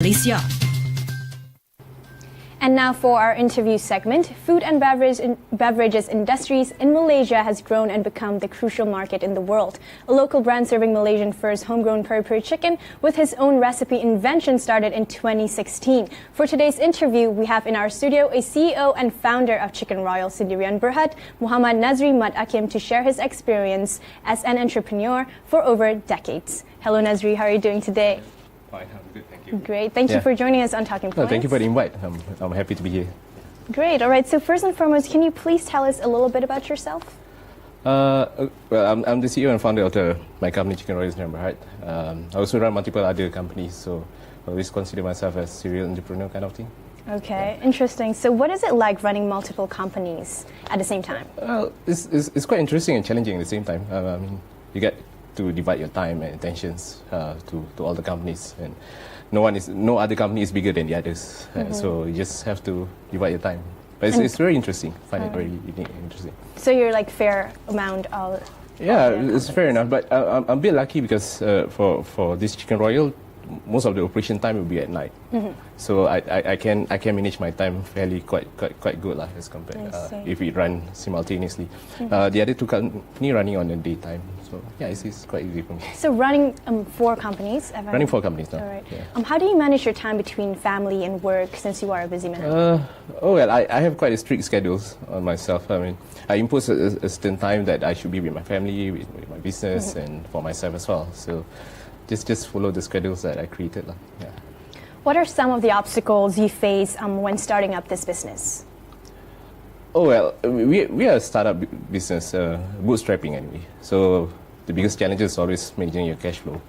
Malaysia. And now for our interview segment, food and beverages industries in Malaysia has grown and become the crucial market in the world. A local brand serving Malaysian first homegrown peri-peri chicken with his own recipe invention started in 2016. For today's interview, we have in our studio a CEO and founder of Chicken Royale Sendirian Berhad, Muhammad Nazri Mat Akim, to share his experience as an entrepreneur for over decades. Hello Nazri, how are you doing today? Fine, I'm good, thank you. Great, thank you for joining us on Talking Points. Thank you for the invite. I'm happy to be here. Great, all right, so first and foremost, can you please tell us a little bit about yourself? Well, I'm the CEO and founder of my company, Chicken Royale Sendirian Berhad. I also run multiple other companies, so I always consider myself a serial entrepreneur kind of thing. Okay, interesting. So what is it like running multiple companies at the same time? Well, it's quite interesting and challenging at the same time. I mean, you get to divide your time and attentions to all the companies, and no other company is bigger than the others. So you just have to divide your time. But it's very interesting. I find it very unique and interesting. So you're like fair amount of... Yeah, it's fair enough. But I'm a bit lucky because for this Chicken Royale, most of the operation time will be at night. So I can manage my time fairly quite good lah, as compared if we run simultaneously. The other two company running on the daytime. So yeah, it's quite easy for me. So running 4 companies? Running 4 companies now. All right. Yeah. How do you manage your time between family and work since you are a busy man? Well, I have quite a strict schedules on myself. I mean, I impose a certain time that I should be with my family, with my business, and for myself as well. So just follow the schedules that I created. Yeah. What are some of the obstacles you face when starting up this business? Oh, well, we are a startup business, bootstrapping anyway. So the biggest challenge is always managing your cash flow.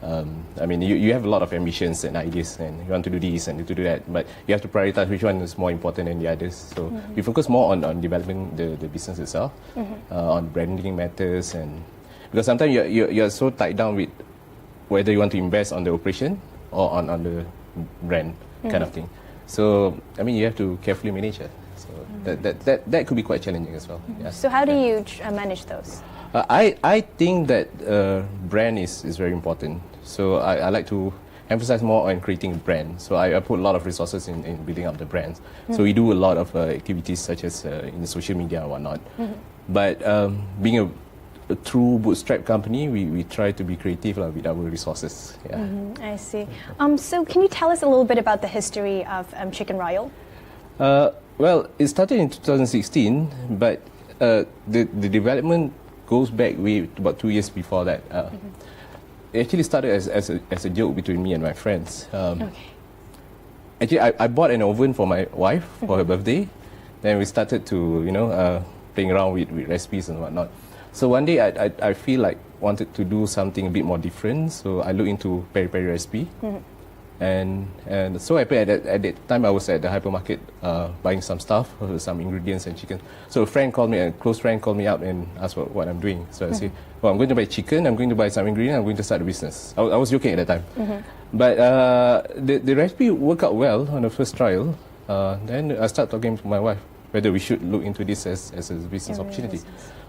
I mean, you have a lot of ambitions and ideas, and you want to do this and to do that, but you have to prioritize which one is more important than the others. So we focus more on developing the business itself, on branding matters, and because sometimes you're so tied down with whether you want to invest on the operation or on the brand kind of thing. So I mean, you have to carefully manage it. So that could be quite challenging as well. Yeah. So how do you manage those? I think that brand is very important. So I like to emphasize more on creating a brand. So I put a lot of resources in building up the brands. So we do a lot of activities such as in the social media and whatnot. But being a true bootstrap company, we try to be creative with our resources. Yeah. I see. So can you tell us a little bit about the history of Chicken Royale? Well, it started in 2016, but the development goes back way about 2 years before that. It actually started as a joke between me and my friends. Actually, I bought an oven for my wife for her birthday. Then we started to playing around with recipes and whatnot. So one day I feel like wanted to do something a bit more different. So I looked into peri-peri recipe. And so at that time I was at the hypermarket buying some stuff, some ingredients and chicken. So a close friend called me up and asked what I'm doing. So I said, well, I'm going to buy chicken, I'm going to buy some ingredients, I'm going to start a business. I was joking at that time. But the recipe worked out well on the first trial. Then I started talking to my wife whether we should look into this as a business opportunity.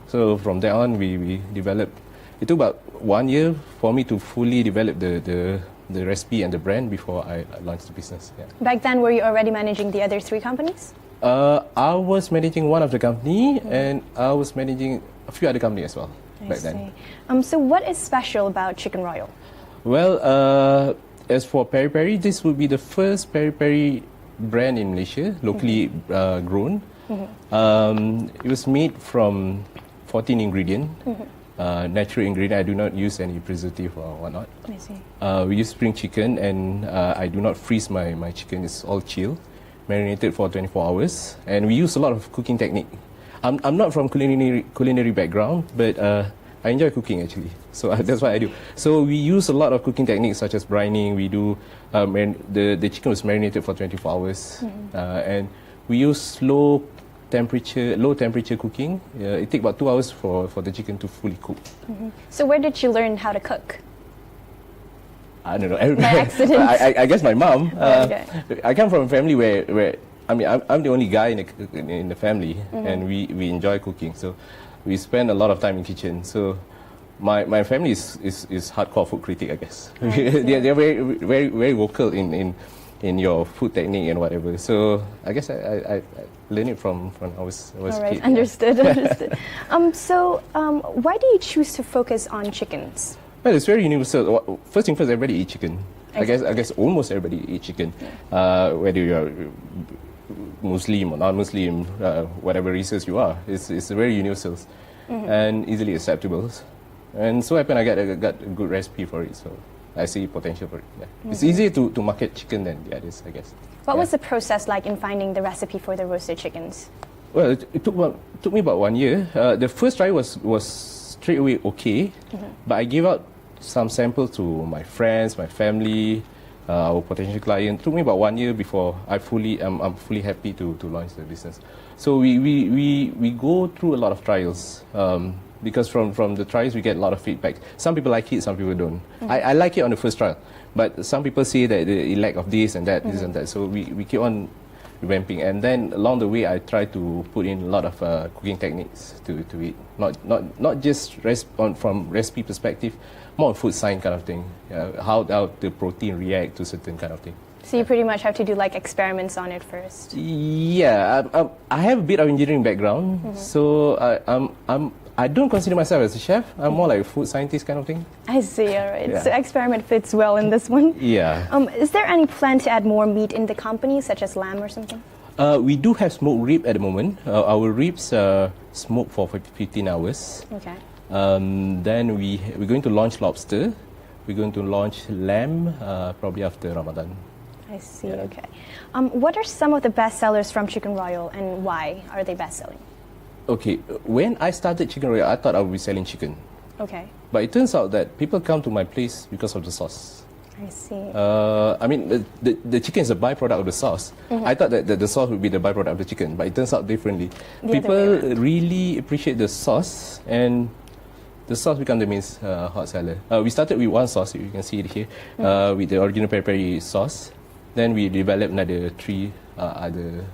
So from there on we developed. It took about 1 year for me to fully develop the recipe and the brand before I launched the business. Yeah. Back then, were you already managing the other 3 companies? I was managing one of the company, and I was managing a few other companies as well back then. So what is special about Chicken Royale? Well, as for peri-peri, this would be the first peri-peri brand in Malaysia, locally grown. It was made from 14 ingredients. Natural ingredient. I do not use any preservative or whatnot. I see. We use spring chicken, and I do not freeze my chicken. It's all chilled, marinated for 24 hours. And we use a lot of cooking technique. I'm not from culinary background, but I enjoy cooking actually. So that's what I do. So we use a lot of cooking techniques such as brining. We do the chicken was marinated for 24 hours, and we use low temperature cooking. It takes about 2 hours for the chicken to fully cook. So where did you learn how to cook? I don't know. By accident? I guess my mom. Okay. I come from a family where I mean I'm the only guy in the family, and we enjoy cooking. So we spend a lot of time in the kitchen. So my family is hardcore food critic, I guess. They're very vocal in your food technique and whatever. So I guess I learned it from when I was All a right, kid. understood, understood. Why do you choose to focus on chickens? Well, it's very universal. First thing first, everybody eat chicken. I guess almost everybody eat chicken, whether you're Muslim or non-Muslim, whatever races you are. It's very universal and easily acceptable. And so happened I got a good recipe for it, so I see potential for it. Yeah. It's easier to market chicken than the others, I guess. What was the process like in finding the recipe for the roasted chickens? Well, it took me about 1 year. The first try was straight away okay, but I gave out some samples to my friends, my family, our potential client. It took me about 1 year before I'm fully happy to launch the business. So we go through a lot of trials. Because from the trials we get a lot of feedback. Some people like it, some people don't. I like it on the first trial, but some people say that it lack of this and that, this and that. So we keep on revamping, and then along the way I try to put in a lot of cooking techniques to it. Not just from recipe perspective, more on food science kind of thing. How the protein react to certain kind of thing. So you pretty much have to do like experiments on it first. Yeah, I have a bit of engineering background, so I don't consider myself as a chef. I'm more like a food scientist kind of thing. I see, all right. Yeah. So experiment fits well in this one. Yeah. Is there any plan to add more meat in the company, such as lamb or something? We do have smoked rib at the moment. Our ribs smoked for 15 hours. Okay. Then we're going to launch lobster. We're going to launch lamb probably after Ramadan. I see, okay. What are some of the best sellers from Chicken Royale and why are they best selling? Okay, when I started Chicken Royale, I thought I would be selling chicken. Okay. But it turns out that people come to my place because of the sauce. I see. I mean, the chicken is a byproduct of the sauce. I thought that the sauce would be the byproduct of the chicken, but it turns out differently. People really appreciate the sauce, and the sauce becomes the main hot seller. We started with one sauce, you can see it here, with the original peri-peri sauce. Then we developed another 3 other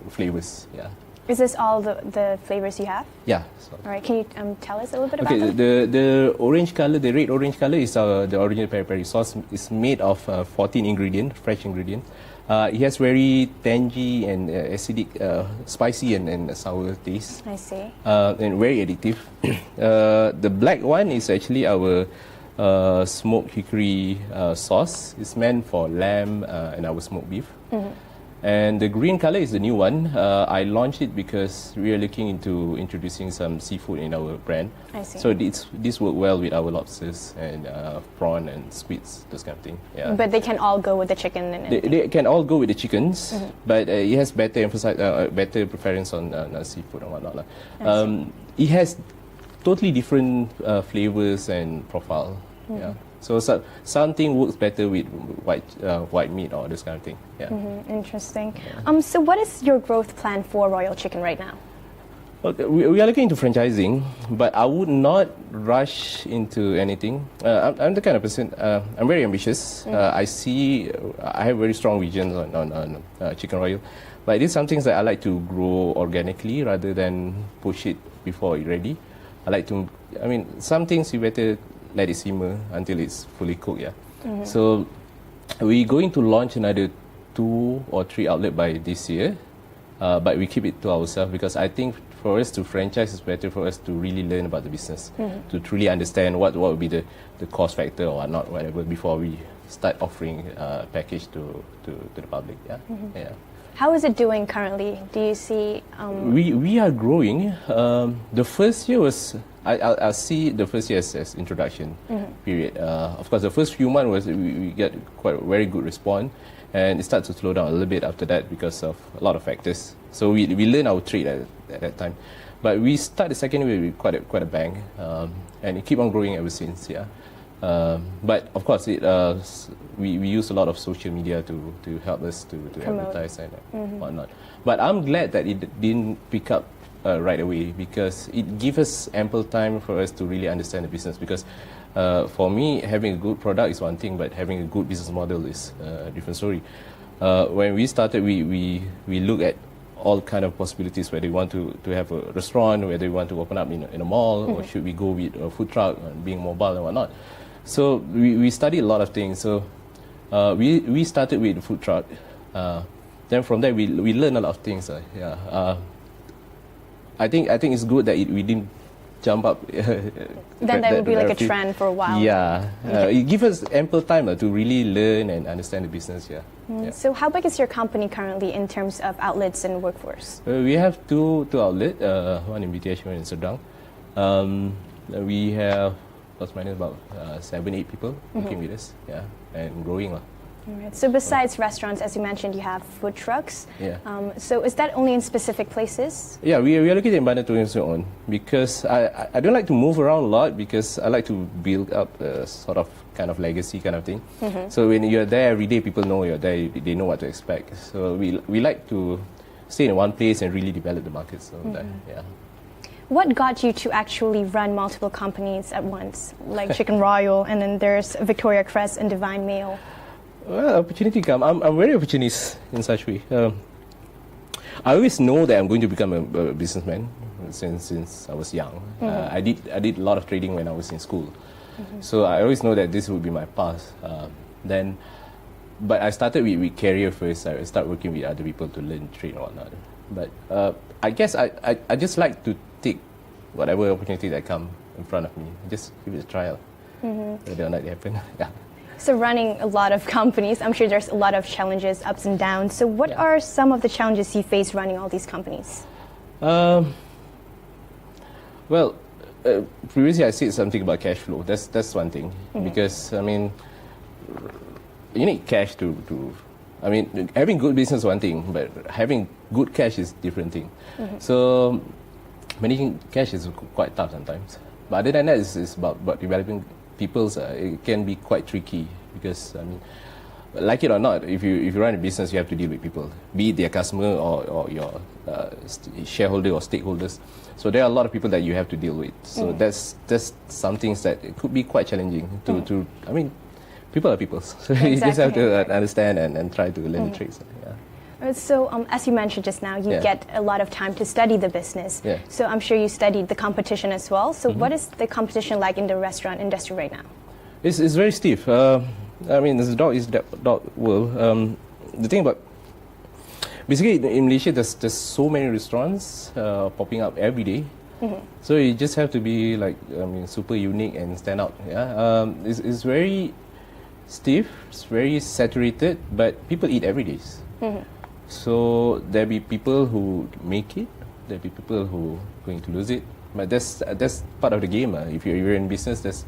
flavors. Yeah. Is this all the flavors you have? Yeah. So. All right. Can you tell us a little bit about Okay, them? the orange color, the red orange color is the original peri-peri sauce. It's made of 14 ingredients, fresh ingredients. It has very tangy and acidic, spicy and sour taste. I see. And very addictive. The black one is actually our smoked hickory sauce. It's meant for lamb and our smoked beef. And the green color is the new one. I launched it because we are looking into introducing some seafood in our brand. I see. So this work well with our lobsters and prawn and squids, those kind of thing. Yeah. But they can all go with the chicken and They can all go with the chickens, but it has better better preference on seafood and whatnot. It has totally different flavors and profile. Yeah. So something works better with white meat or this kind of thing. Yeah. Interesting. So what is your growth plan for Royal Chicken right now? Okay, we are looking into franchising, but I would not rush into anything. I'm the kind of person, I'm very ambitious. I have very strong visions on Chicken Royale, but it is something that I like to grow organically rather than push it before it's ready. Some things you better let it simmer until it's fully cooked, yeah. So we're going to launch another 2 or 3 outlets by this year, but we keep it to ourselves because I think for us to franchise, it's better for us to really learn about the business, to truly understand what would be the cost factor or not, whatever, before we start offering a package to the public, yeah. Yeah. How is it doing currently? Do you see... We are growing. The first year was... I'll see the first year as introduction period. Of course, the first few months we get quite a very good response, and it starts to slow down a little bit after that because of a lot of factors. So we learn our trade at that time, but we start the second year with quite a bang, and it keep on growing ever since. Yeah, but of course we use a lot of social media to help us to advertise and whatnot. But I'm glad that it didn't pick up right away because it gives us ample time for us to really understand the business. Because for me, having a good product is one thing, but having a good business model is a different story. When we started, we look at all kind of possibilities, whether you want to have a restaurant, whether you want to open up in a mall, or should we go with a food truck, being mobile and whatnot. So we studied a lot of things. So we started with the food truck. Then from there we learned a lot of things. I think it's good that we didn't jump up. Then that would be like a trend for a while. Yeah, it gives us ample time to really learn and understand the business. So how big is your company currently in terms of outlets and workforce? We have two outlets, one in BTH, one in Sedang. We have plus minus about 7-8 people working with us, and growing. Alright. So besides restaurants, as you mentioned, you have food trucks. Yeah. So is that only in specific places? Yeah, we are located in Bandar Tunjung Seon because I don't like to move around a lot because I like to build up a sort of kind of legacy kind of thing. So when you're there every day, people know you're there, they know what to expect. So we like to stay in one place and really develop the market. So What got you to actually run multiple companies at once, like Chicken Royale, and then there's Victoria Crest and Divine Mail? Well, opportunity come. I'm very opportunist in such way. I always know that I'm going to become a businessman since I was young. I did a lot of trading when I was in school, so I always know that this would be my path. But I started with career first. I started working with other people to learn trade and whatnot. But I guess I just like to take whatever opportunity that come in front of me. Just give it a trial. Whether or not it happen. So running a lot of companies, I'm sure there's a lot of challenges, ups and downs. So what are some of the challenges you face running all these companies? Well, previously I said something about cash flow. That's one thing. Because, I mean, you need cash to I mean, having good business is one thing, but having good cash is a different thing. So managing cash is quite tough sometimes. But other than that, it's about developing people's. It can be quite tricky because, I mean, like it or not, if you run a business, you have to deal with people, be it their customer or your shareholder or stakeholders. So there are a lot of people that you have to deal with. So that's some things that it could be quite challenging to. I mean, people are people, so you just have to understand and try to learn the tricks. So as you mentioned just now, you get a lot of time to study the business. So I'm sure you studied the competition as well. So what is the competition like in the restaurant industry right now? It's very stiff. I mean, this dog is dog world. The thing about basically in Malaysia, there's so many restaurants popping up every day. So you just have to be like super unique and stand out. It's very stiff. It's very saturated, but people eat every day. So there'll be people who make it, there'll be people who are going to lose it. But that's part of the game. If you're in business, that's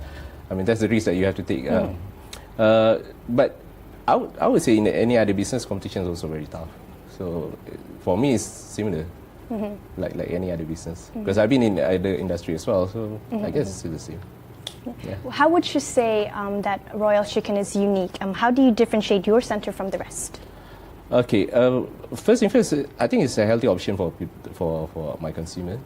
the risk that you have to take. But I would say in any other business, competition is also very tough. So for me, it's similar, like any other business. Because I've been in other industry as well, so I guess it's still the same. How would you say that Royal Chicken is unique? How do you differentiate your center from the rest? Okay, first thing first, I think it's a healthy option for my consumer.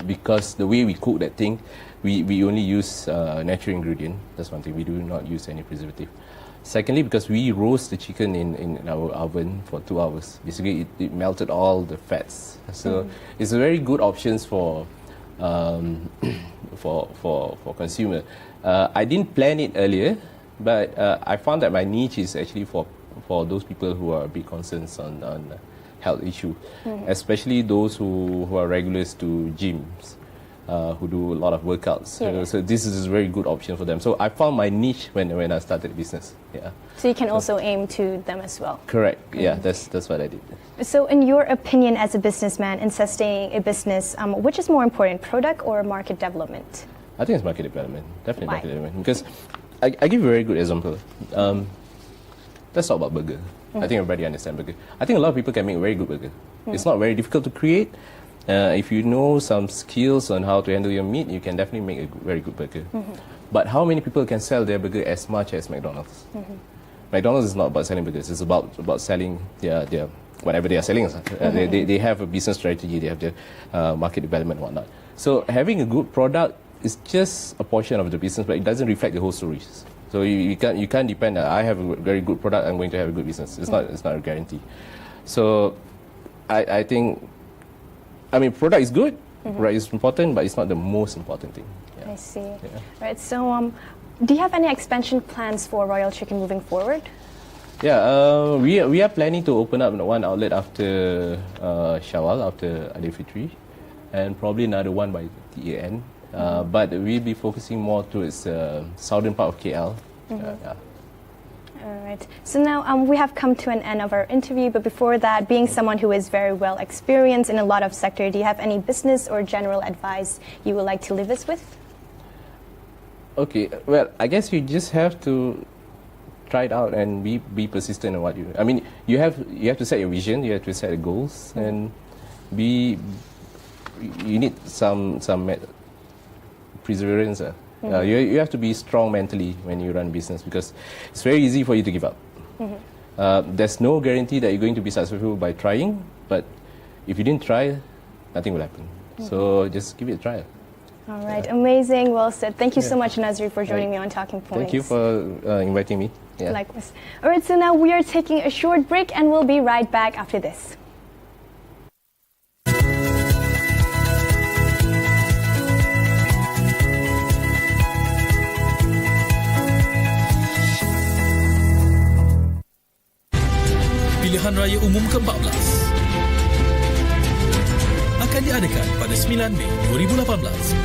Because the way we cook that thing, we only use natural ingredient. That's one thing. We do not use any preservative. Secondly, because we roast the chicken in our oven for 2 hours. Basically, it melted all the fats. So it's a very good options for consumer. I didn't plan it earlier, but I found that my niche is actually for those people who are a bit concerned on health issue, especially those who are regulars to gyms, who do a lot of workouts. So this is a very good option for them. So I found my niche when I started business. So you can also aim to them as well. Correct. Yeah, that's what I did. So in your opinion as a businessman in sustaining a business, which is more important, product or market development? I think it's market development. Definitely Why? Market development. Because I give you a very good example. Let's talk about burger. I think everybody understands burger. I think a lot of people can make a very good burger. It's not very difficult to create. If you know some skills on how to handle your meat, you can definitely make a very good burger. But how many people can sell their burger as much as McDonald's? McDonald's is not about selling burgers. It's about selling their whatever they are selling. They have a business strategy. They have their market development and whatnot. So having a good product is just a portion of the business, but it doesn't reflect the whole stories. So you can't depend. I have a very good product, I'm going to have a good business. It's not a guarantee. So I think, I mean, product is good, product is important, but it's not the most important thing. Yeah. I see. Yeah. Right. So, do you have any expansion plans for Royal Chicken moving forward? Yeah, we are planning to open up one outlet after Shawwal, after Adil Fitri, and probably another one by TAN. But we'll be focusing more towards southern part of KL. Yeah. All right. So now we have come to an end of our interview, but before that, being someone who is very well experienced in a lot of sector, do you have any business or general advice you would like to leave us with? Okay, well, I guess you just have to try it out and be persistent in what you. I mean, you have to set your vision, you have to set the goals, and you need some perseverance. You have to be strong mentally when you run business, because it's very easy for you to give up. There's no guarantee that you're going to be successful by trying, but if you didn't try, nothing will happen. So just give it a try. All right, amazing. Well said. Thank you so much, Nazri, for joining me on Talking Points. Thank you for inviting me. Yeah. Likewise. All right, so now we are taking a short break and we'll be right back after this. Pilihan Raya Umum ke-14 akan diadakan pada 9 Mei 2018.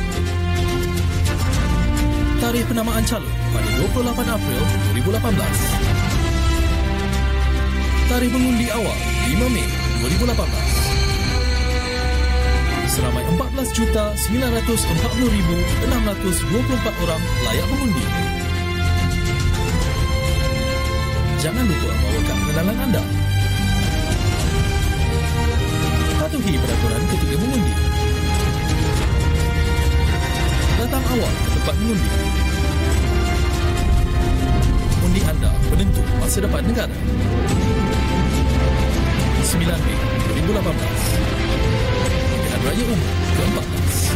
Tarikh penamaan calon pada 28 April 2018. Tarikh mengundi awal 5 Mei 2018. Seramai 14,940,624 orang layak mengundi. Jangan lupa bawakan pengenalan anda. Patuhi peraturan ketika mengundi. Datang awal ke tempat mengundi. Undi anda penentu masa depan negara. 9 Mei 2018. Pilihan Raya Umum ke-14.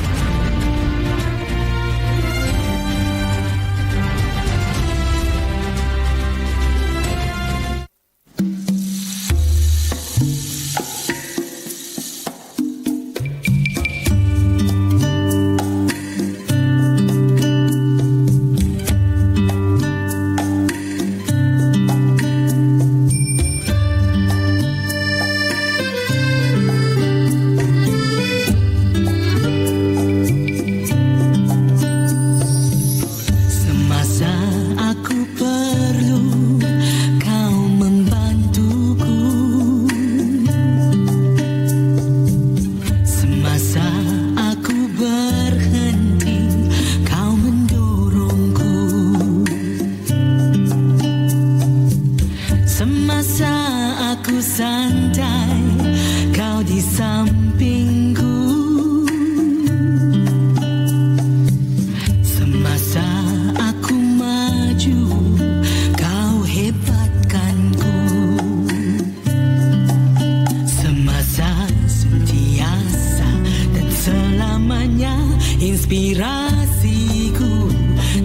Inspirasiku,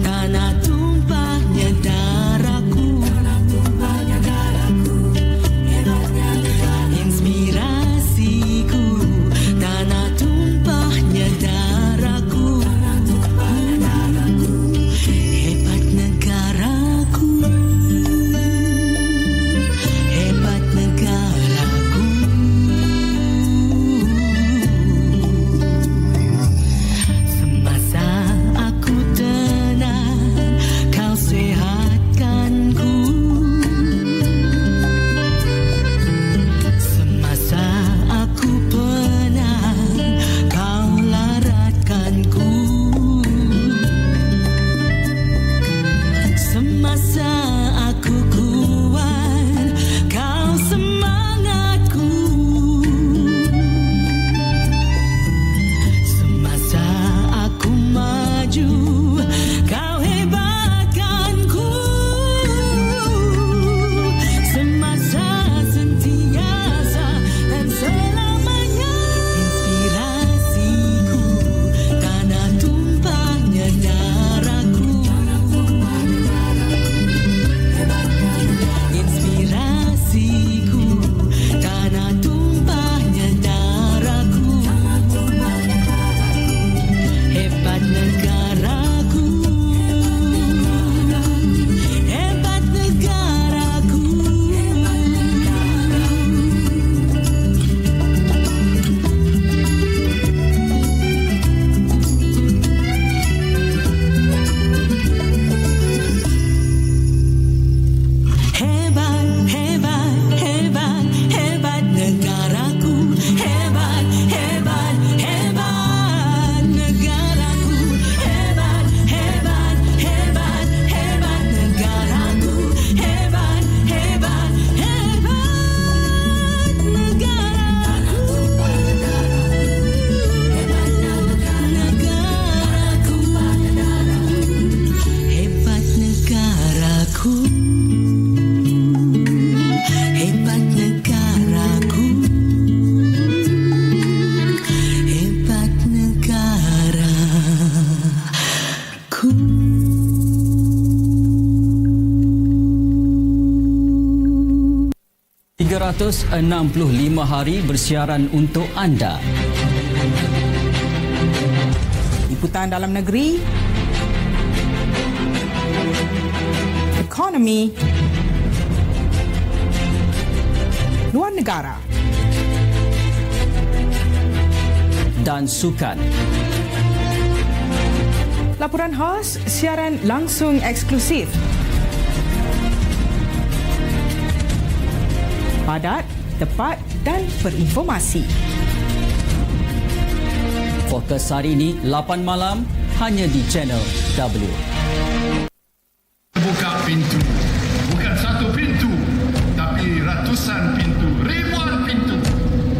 tanah tumpahnya darahku, inspirasiku, tanah tumpahnya darahku, hebat negaraku, hebat negaraku. Semasa 365 hari bersiaran untuk anda. Liputan dalam negeri, ekonomi, luar negara dan sukan. Laporan khas, siaran langsung eksklusif. Padat, tepat dan berinformasi. Fokus hari ini 8 malam hanya di Channel W. Buka pintu. Bukan satu pintu, tapi ratusan pintu, ribuan pintu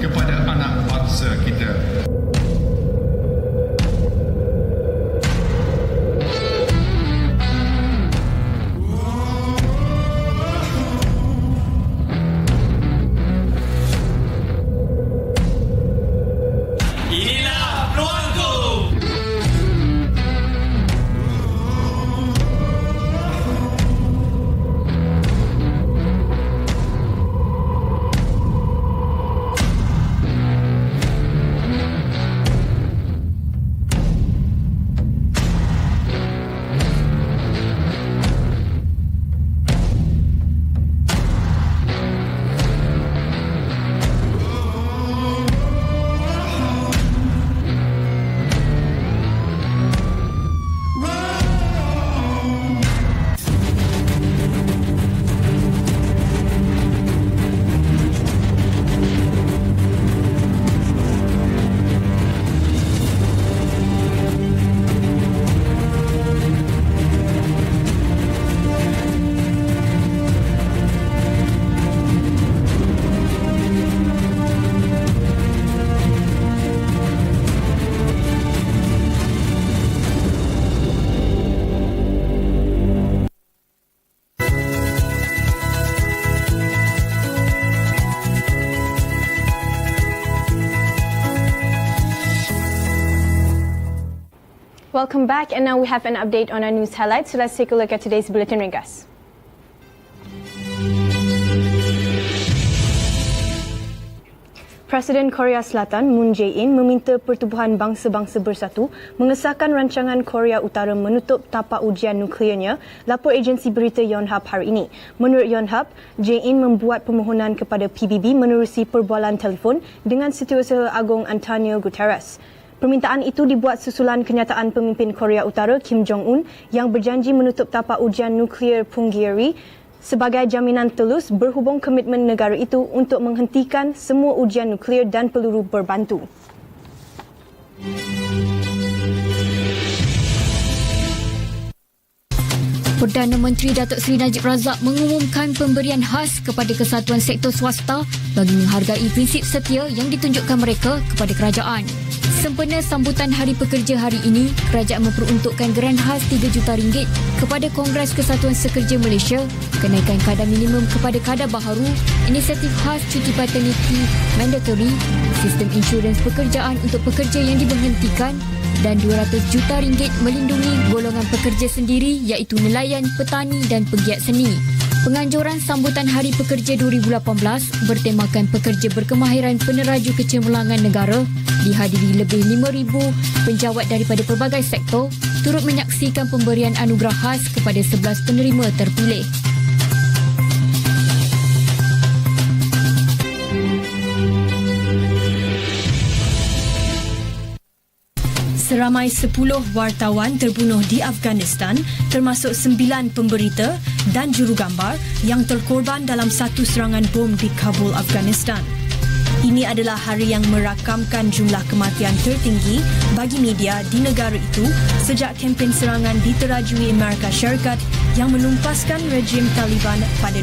kepada anak bangsa kita. Welcome back, and now we have an update on our news highlights. So let's take a look at today's bulletin ringkas. Presiden Korea Selatan Moon Jae-in meminta Pertubuhan Bangsa-Bangsa Bersatu mengesahkan rancangan Korea Utara menutup tapak ujian nukliernya, lapor agensi berita Yonhap hari ini. Menurut Yonhap, Jae-in membuat permohonan kepada PBB menerusi perbualan telefon dengan Setiausaha Agong Antonio Guterres. Permintaan itu dibuat susulan kenyataan pemimpin Korea Utara Kim Jong-un yang berjanji menutup tapak ujian nuklear Punggye-ri sebagai jaminan telus berhubung komitmen negara itu untuk menghentikan semua ujian nuklear dan peluru berbantu. Perdana Menteri Datuk Seri Najib Razak mengumumkan pemberian khas kepada kesatuan sektor swasta bagi menghargai prinsip setia yang ditunjukkan mereka kepada kerajaan. Sempena sambutan Hari Pekerja hari ini, kerajaan memperuntukkan geran khas RM3 juta kepada Kongres Kesatuan Sekerja Malaysia, kenaikan kadar minimum kepada kadar baharu, inisiatif khas cuti paternity mandatory, sistem insurans pekerjaan untuk pekerja yang diberhentikan dan RM200 juta melindungi golongan pekerja sendiri iaitu nelayan, petani dan pegiat seni. Penganjuran sambutan Hari Pekerja 2018 bertemakan pekerja berkemahiran peneraju kecemerlangan negara dihadiri lebih 5,000 penjawat daripada pelbagai sektor turut menyaksikan pemberian anugerah khas kepada 11 penerima terpilih. Seramai 10 wartawan terbunuh di Afghanistan, termasuk 9 pemberita dan jurugambar yang terkorban dalam satu serangan bom di Kabul, Afghanistan. Ini adalah hari yang merakamkan jumlah kematian tertinggi bagi media di negara itu sejak kempen serangan diterajui Amerika Syarikat yang menumpaskan rejim Taliban pada